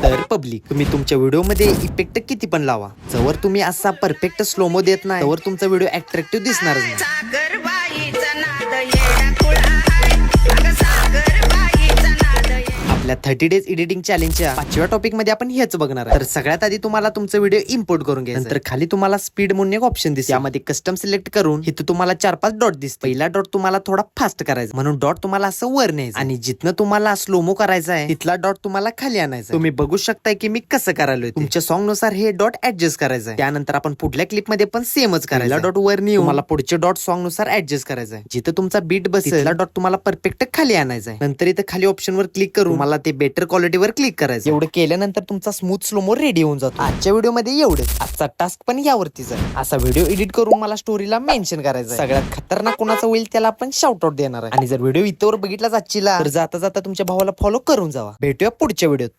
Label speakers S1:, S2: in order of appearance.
S1: तर पब्लिक, तुम्ही तुमच्या व्हिडिओमध्ये इफेक्ट किती पण लावा, जवळ तुम्ही असा परफेक्ट स्लोमो देत नाही तवर तुमचा व्हिडिओ अट्रॅक्टिव्ह दिसणारच नाही. आपल्या 30 डेज एडिटिंग चॅलेंजच्या 5व्या टॉपिक मध्ये आपण हेच बघणार आहे. तर सगळ्यात आधी तुम्हाला तुमचा व्हिडिओ इम्पोर्ट करून घ्यायचा. नंतर खाली तुम्हाला स्पीड म्हणून एक ऑप्शन दिसेल, त्यामध्ये कस्टम सिलेक्ट करून इथं तुम्हाला 4-5 डॉट दिसते. पहिला डॉट तुम्हाला थोडा फास्ट करायचा, म्हणून डॉट तुम्हाला असं वर न्यायचं आणि जिथनं तुम्हाला स्लोमो करायचा आहे तिथला डॉट तुम्हाला खाली आणायचा. तुम्ही बघू शकताय की मी कसं करायलोय. तुमच्या सॉन्ग नुसार हे डॉट ऍडजस्ट करायचं आहे. त्यानंतर आपण पुढल्या क्लिप मध्ये पण सेमच करायचं. डॉट वर नेऊन तुम्हाला पुढचे डॉट सॉन्ग नुसार ऍडजस्ट करायचं आहे. जिथं तुमचा बीट बसेल तिथला डॉट तुम्हाला परफेक्ट खाली आणायचा आहे. नंतर इथं खाली ऑप्शन वर क्लिक करून मला ते बेटर क्वालिटी वर क्लिक करायचं. एवढं केल्यानंतर तुमचा स्मूथ स्लोमो रेडी होऊन जातो. आजच्या व्हिडिओ मध्ये एवढंच. आजचा टास्क पण यावरतीच आहे. असा व्हिडिओ एडिट करून मला स्टोरीला मेन्शन करायचं. सगळ्यात खतरनाक कोणाचा होईल त्याला आपण शाउट आउट देणार आहे. आणि जर व्हिडिओ इथवर बघितलाच आजचीला तर जाता जाता तुमच्या भावाला फॉलो करून जावा. भेटूया पुढच्या व्हिडिओत.